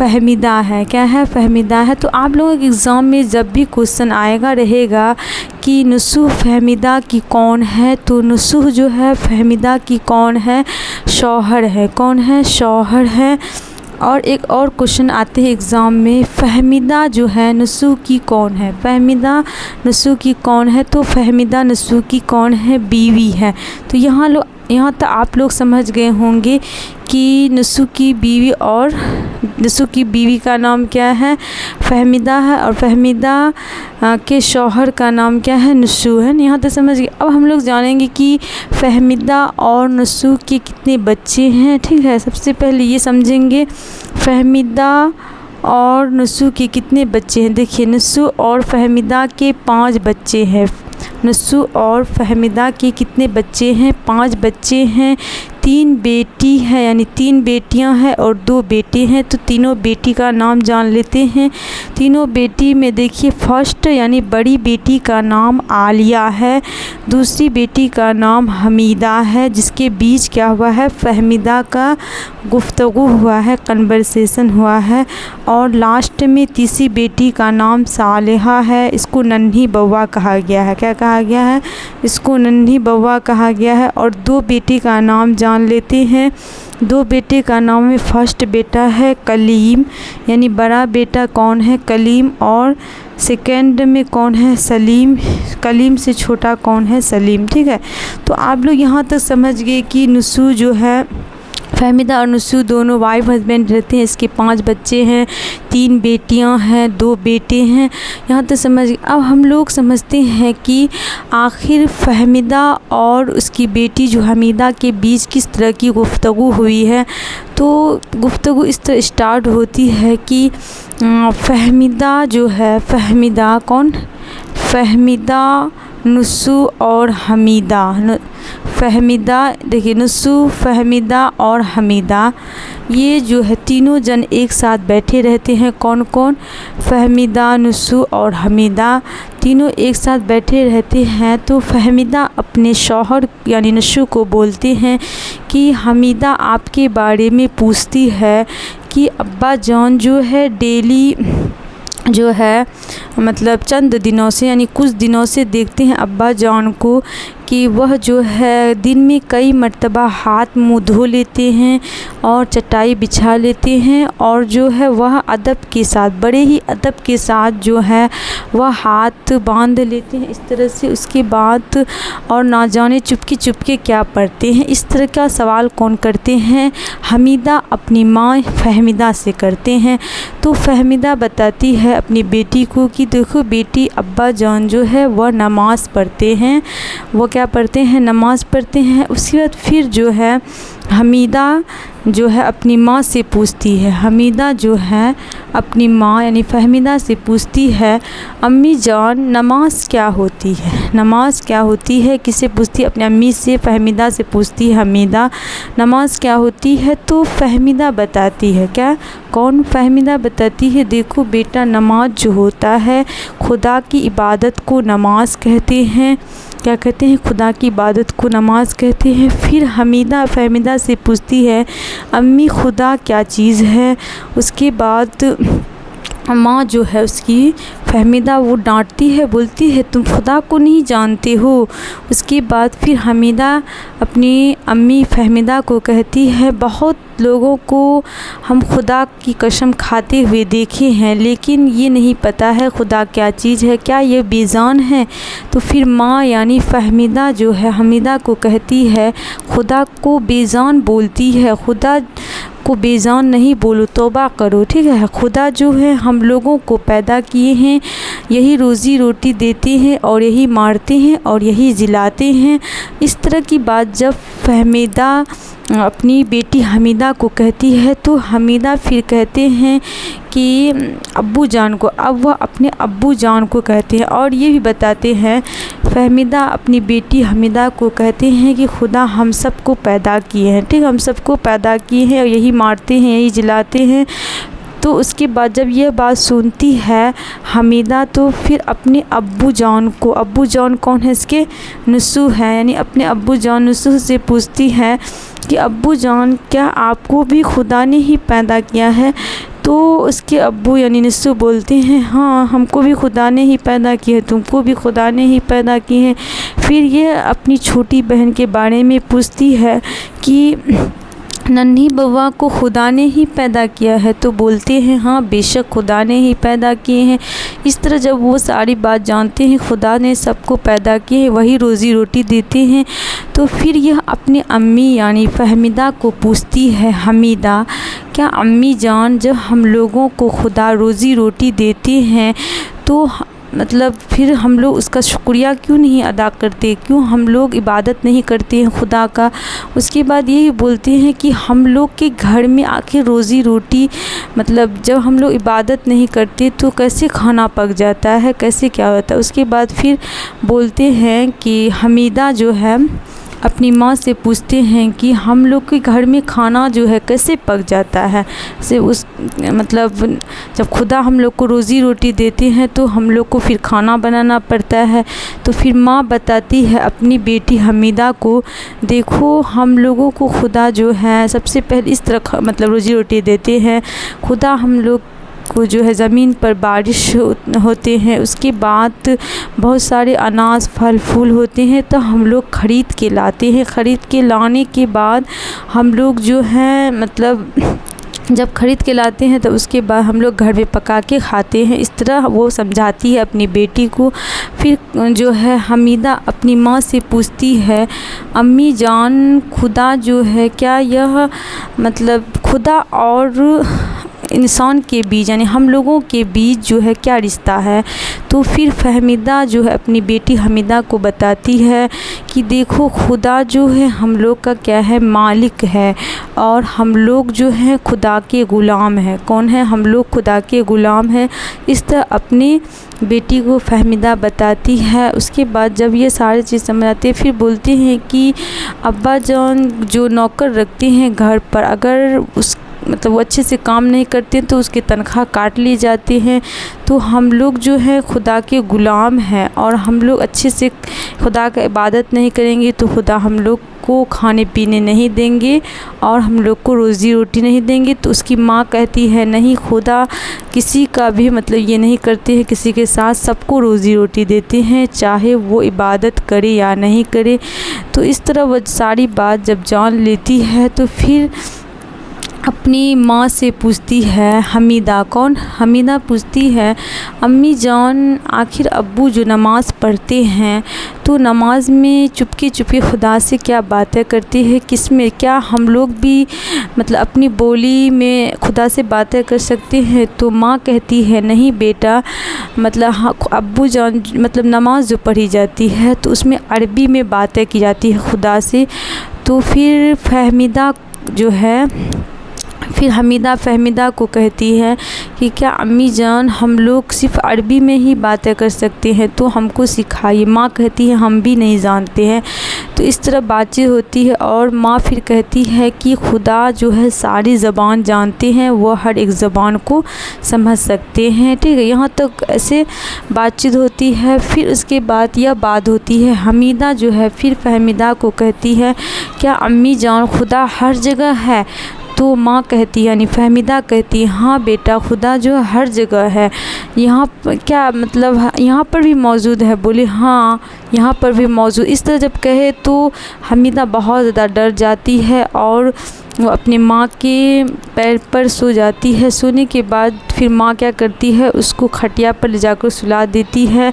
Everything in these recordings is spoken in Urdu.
فہمیدہ ہے. کیا ہے؟ فہمیدہ ہے. تو آپ لوگوں کے ایگزام میں جب بھی کوشچن آئے گا رہے گا کہ نسو فہمیدہ کی کون ہے، تو نسو جو ہے فہمیدہ کی کون ہے؟ شوہر ہے. کون ہے؟ شوہر ہے. اور ایک اور کوشچن آتے ہیں ایگزام میں، فہمیدہ جو ہے نسو کی کون ہے؟ فہمیدہ نسو کی کون ہے؟ تو فہمیدہ نسو کی کون ہے؟ بیوی ہے. تو یہاں تک آپ لوگ سمجھ گئے ہوں گے کہ نسو کی بیوی، اور نسو کی بیوی کا نام کیا ہے؟ فہمیدہ ہے. اور فہمیدہ کے شوہر کا نام کیا ہے؟ نسو ہے. یہاں تک سمجھ گئے. اب ہم لوگ جانیں گے کہ فہمیدہ اور نسو کے کتنے بچے ہیں. ٹھیک ہے، سب سے پہلے یہ سمجھیں گے فہمیدہ اور نسو کے کتنے بچے ہیں. دیکھیے، نسو اور فہمیدہ کے 5 بچے ہیں. نسو اور فہمیدہ کے کتنے بچے ہیں؟ 5 بچے ہیں. 3 بیٹی ہیں، یعنی 3 بیٹیاں ہیں اور 2 بیٹے ہیں. تو تینوں بیٹی کا نام جان لیتے ہیں. تینوں بیٹی میں دیکھیے، فرسٹ یعنی بڑی بیٹی کا نام عالیہ ہے. دوسری بیٹی کا نام حمیدہ ہے، جس کے بیچ کیا ہوا ہے؟ فہمیدہ کا گفتگو ہوا ہے، کنورسیشن ہوا ہے. اور لاسٹ میں تیسری بیٹی کا نام صالحہ ہے. اس کو ننھی بوا کہا گیا ہے. کیا کہا گیا ہے؟ اس کو ننھی بوا کہا گیا ہے. اور 2 بیٹی کا نام جان لیتے ہیں. 2 بیٹے کا نام میں فرسٹ بیٹا ہے کلیم، یعنی بڑا بیٹا کون ہے؟ کلیم. اور سیکنڈ میں کون ہے؟ سلیم. کلیم سے چھوٹا کون ہے؟ سلیم. ٹھیک ہے، تو آپ لوگ یہاں تک سمجھ گئے کہ نسو جو ہے، فہمیدہ اور نسو دونوں وائف ہسبینڈ رہتے ہیں. اس کے 5 بچے ہیں، 3 بیٹیاں ہیں، 2 بیٹے ہیں. یہاں تک سمجھ گئے. اب ہم لوگ سمجھتے ہیں کہ آخر فہمیدہ اور اس کی بیٹی جو حمیدہ کے بیچ کس طرح کی گفتگو ہوئی ہے. تو گفتگو اس طرح اسٹارٹ ہوتی ہے کہ فہمیدہ جو ہے، فہمیدہ کون؟ فہمیدہ، نسو اور حمیدہ. فہمیدہ، دیکھیے، نسو، فہمیدہ اور حمیدہ، یہ جو ہے تینوں جن ایک ساتھ بیٹھے رہتے ہیں. کون کون؟ فہمیدہ، نسو اور حمیدہ تینوں ایک ساتھ بیٹھے رہتے ہیں. تو فہمیدہ اپنے شوہر یعنی نسو کو بولتے ہیں کہ حمیدہ آپ کے بارے میں پوچھتی ہے کہ ابا جان جو ہے ڈیلی جو ہے، مطلب چند دنوں سے، یعنی کچھ دنوں سے دیکھتے ہیں ابا جان کو کہ وہ جو ہے دن میں کئی مرتبہ ہاتھ منہ دھو لیتے ہیں اور چٹائی بچھا لیتے ہیں، اور جو ہے وہ ادب کے ساتھ، بڑے ہی ادب کے ساتھ جو ہے وہ ہاتھ باندھ لیتے ہیں اس طرح سے. اس کے بعد اور نہ جانے چپکے کیا پڑھتے ہیں. اس طرح کا سوال کون کرتے ہیں؟ حمیدہ اپنی ماں فہمیدہ سے کرتے ہیں. تو فہمیدہ بتاتی ہے اپنی بیٹی کو کہ دیکھو بیٹی، ابا جان جو ہے وہ نماز پڑھتے ہیں. وہ کیا پڑھتے ہیں؟ نماز پڑھتے ہیں. اس کے بعد پھر جو ہے حمیدہ جو ہے اپنی ماں سے پوچھتی ہے. حمیدہ جو ہے اپنی ماں یعنی فہمیدہ سے پوچھتی ہے، امی جان نماز کیا ہوتی ہے؟ نماز کیا ہوتی ہے؟ کس سے پوچھتی ہے؟ اپنی امی سے. فہمیدہ سے پوچھتی ہے حمیدہ نماز کیا ہوتی ہے. تو فہمیدہ بتاتی ہے، کیا؟ کون؟ فہمیدہ بتاتی ہے، دیکھو بیٹا، نماز جو ہوتا ہے خدا کی عبادت کو نماز کہتے ہیں. کیا کہتے ہیں؟ خدا کی عبادت کو نماز کہتے ہیں. پھر حمیدہ فہمیدہ سے پوچھتی ہے، امی خدا کیا چیز ہے؟ اس کے بعد ماں جو ہے اس کی فہمیدہ وہ ڈانٹتی ہے، بولتی ہے تم خدا کو نہیں جانتے ہو. اس کے بعد پھر حمیدہ اپنی امی فہمیدہ کو کہتی ہے، بہت لوگوں کو ہم خدا کی قسم کھاتے ہوئے دیکھے ہیں، لیکن یہ نہیں پتہ ہے خدا کیا چیز ہے، کیا یہ بے جان ہے؟ تو پھر ماں یعنی فہمیدہ جو ہے حمیدہ کو کہتی ہے، خدا کو بے جان بولتی ہے، خدا کو بے جان نہیں بولو، توبہ کرو. ٹھیک ہے، خدا جو ہے ہم لوگوں کو پیدا کیے ہیں، یہی روزی روٹی دیتے ہیں اور یہی مارتے ہیں اور یہی جلاتے ہیں. اس طرح کی بات جب فہمیدہ اپنی بیٹی حمیدہ کو کہتی ہے تو حمیدہ پھر کہتے ہیں کہ ابو جان کو، اب وہ اپنے ابو جان کو کہتے ہیں. اور یہ بھی بتاتے ہیں، فہمیدہ اپنی بیٹی حمیدہ کو کہتے ہیں کہ خدا ہم سب کو پیدا کیے ہیں. ٹھیک، ہم سب کو پیدا کیے ہیں اور یہی مارتے ہیں، یہی جلاتے ہیں. تو اس کے بعد جب یہ بات سنتی ہے حمیدہ تو پھر اپنے ابو جان کو، ابو جان کون ہے اس کے؟ نسو ہے، یعنی اپنے ابو جان نسو سے پوچھتی ہے کہ ابو جان کیا آپ کو بھی خدا نے ہی پیدا کیا ہے؟ تو اس کے ابو یعنی نسو بولتے ہیں ہاں ہم کو بھی خدا نے ہی پیدا کی ہے، تم کو بھی خدا نے ہی پیدا کی ہے۔ پھر یہ اپنی چھوٹی بہن کے بارے میں پوچھتی ہے کہ ننھی بوا کو خدا نے ہی پیدا کیا ہے؟ تو بولتے ہیں ہاں بے شک خدا نے ہی پیدا کیے ہیں۔ اس طرح جب وہ ساری بات جانتے ہیں خدا نے سب کو پیدا کیے ہیں، وہی روزی روٹی دیتے ہیں، تو پھر یہ اپنی امی یعنی فہمیدہ کو پوچھتی ہے حمیدہ، کیا امی جان جب ہم لوگوں کو خدا روزی روٹی دیتے ہیں تو مطلب پھر ہم لوگ اس کا شکریہ کیوں نہیں ادا کرتے، کیوں ہم لوگ عبادت نہیں کرتے ہیں خدا کا؟ اس کے بعد یہی بولتے ہیں کہ ہم لوگ کے گھر میں آخر روزی روٹی مطلب جب ہم لوگ عبادت نہیں کرتے تو کیسے کھانا پک جاتا ہے، کیسے کیا ہوتا ہے؟ اس کے بعد پھر بولتے ہیں کہ حمیدہ جو ہے اپنی ماں سے پوچھتے ہیں کہ ہم لوگ کے گھر میں کھانا جو ہے کیسے پک جاتا ہے، مطلب جب خدا ہم لوگ کو روزی روٹی دیتے ہیں تو ہم لوگ کو پھر کھانا بنانا پڑتا ہے۔ تو پھر ماں بتاتی ہے اپنی بیٹی حمیدہ کو، دیکھو ہم لوگوں کو خدا جو ہے سب سے پہلے اس طرح مطلب روزی روٹی دیتے ہیں، خدا ہم لوگ کو جو ہے زمین پر بارش ہوتے ہیں، اس کے بعد بہت سارے اناج پھل پھول ہوتے ہیں تو ہم لوگ خرید کے لاتے ہیں، خرید کے لانے کے بعد ہم لوگ جو ہیں مطلب جب خرید کے لاتے ہیں تو اس کے بعد ہم لوگ گھر میں پکا کے کھاتے ہیں۔ اس طرح وہ سمجھاتی ہے اپنی بیٹی کو۔ پھر جو ہے حمیدہ اپنی ماں سے پوچھتی ہے امی جان خدا جو ہے کیا یہ مطلب خدا اور انسان کے بیچ یعنی ہم لوگوں کے بیچ جو ہے کیا رشتہ ہے؟ تو پھر فہمیدہ جو ہے اپنی بیٹی حمیدہ کو بتاتی ہے کہ دیکھو خدا جو ہے ہم لوگ کا کیا ہے مالک ہے، اور ہم لوگ جو ہیں خدا کے غلام ہیں۔ کون ہے؟ ہم لوگ خدا کے غلام ہیں۔ اس طرح اپنی بیٹی کو فہمیدہ بتاتی ہے۔ اس کے بعد جب یہ ساری چیز سمجھ آتے ہیں پھر بولتے ہیں کہ ابا جان جو نوکر رکھتے ہیں گھر پر، اگر اس مطلب وہ اچھے سے کام نہیں کرتے تو اس کی تنخواہ کاٹ لی جاتی ہیں، تو ہم لوگ جو ہے خدا کے غلام ہیں اور ہم لوگ اچھے سے خدا کا عبادت نہیں کریں گے تو خدا ہم لوگ کو کھانے پینے نہیں دیں گے اور ہم لوگ کو روزی روٹی نہیں دیں گے۔ تو اس کی ماں کہتی ہے نہیں خدا کسی کا بھی مطلب یہ نہیں کرتے ہیں، کسی کے ساتھ سب کو روزی روٹی دیتے ہیں چاہے وہ عبادت کرے یا نہیں کرے۔ تو اس طرح وہ ساری بات جب جان لیتی ہے تو پھر اپنی ماں سے پوچھتی ہے حمیدہ، کون؟ حمیدہ پوچھتی ہے امی جان آخر ابو جو نماز پڑھتے ہیں تو نماز میں چپکے چپکے خدا سے کیا باتیں کرتے ہیں، کس میں؟ کیا ہم لوگ بھی مطلب اپنی بولی میں خدا سے باتیں کر سکتے ہیں؟ تو ماں کہتی ہے نہیں بیٹا، مطلب ابو جان مطلب نماز جو پڑھی جاتی ہے تو اس میں عربی میں باتیں کی جاتی ہے خدا سے۔ تو پھر فہمیدہ جو ہے پھر حمیدہ فہمیدہ کو کہتی ہے کہ کیا امی جان ہم لوگ صرف عربی میں ہی باتیں کر سکتے ہیں تو ہم کو سکھائیے۔ ماں کہتی ہے ہم بھی نہیں جانتے ہیں۔ تو اس طرح بات چیت ہوتی ہے اور ماں پھر کہتی ہے کہ خدا جو ہے ساری زبان جانتے ہیں، وہ ہر ایک زبان کو سمجھ سکتے ہیں، ٹھیک ہے۔ یہاں تک ایسے بات چیت ہوتی ہے۔ پھر اس کے بعد یہ بات ہوتی ہے حمیدہ جو ہے پھر فہمیدہ کو کہتی ہے کیا امی جان خدا ہر جگہ ہے؟ تو ماں کہتی ہے یعنی فہمیدہ کہتی ہے ہاں بیٹا خدا جو ہر جگہ ہے، یہاں کیا مطلب یہاں پر بھی موجود ہے؟ بولے ہاں یہاں پر بھی موجود۔ اس طرح جب کہے تو حمیدہ بہت زیادہ ڈر جاتی ہے اور وہ اپنی ماں کے پیر پر سو جاتی ہے۔ سونے کے بعد پھر ماں کیا کرتی ہے اس کو کھٹیا پر لے جا کر سلا دیتی ہے۔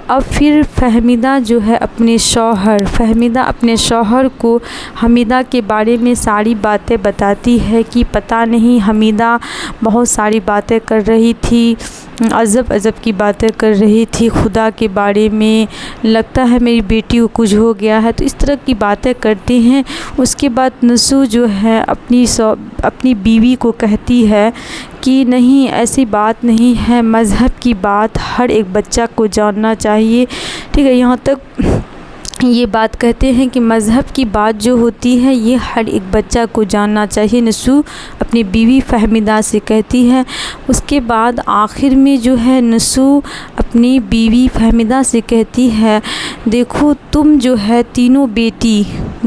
اب پھر فہمیدہ اپنے شوہر کو حمیدہ کے بارے میں ساری باتیں بتاتی ہے کہ پتہ نہیں حمیدہ بہت ساری باتیں کر رہی تھی، عجب کی باتیں کر رہی تھی خدا کے بارے میں، لگتا ہے میری بیٹی کو کچھ ہو گیا ہے، تو اس طرح کی باتیں کرتے ہیں۔ اس کے بعد نسو جو ہے اپنی بیوی کو کہتی ہے کہ نہیں ایسی بات نہیں ہے، مذہب کی بات ہر ایک بچہ کو جاننا چاہیے، ٹھیک ہے۔ یہاں تک یہ بات کہتے ہیں کہ مذہب کی بات جو ہوتی ہے یہ ہر ایک بچہ کو جاننا چاہیے، نسو اپنی بیوی فہمیدہ سے کہتی ہے۔ اس کے بعد آخر میں جو ہے نسو اپنی بیوی فہمیدہ سے کہتی ہے دیکھو تم جو ہے تینوں بیٹی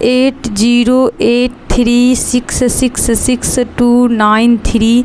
8083666293,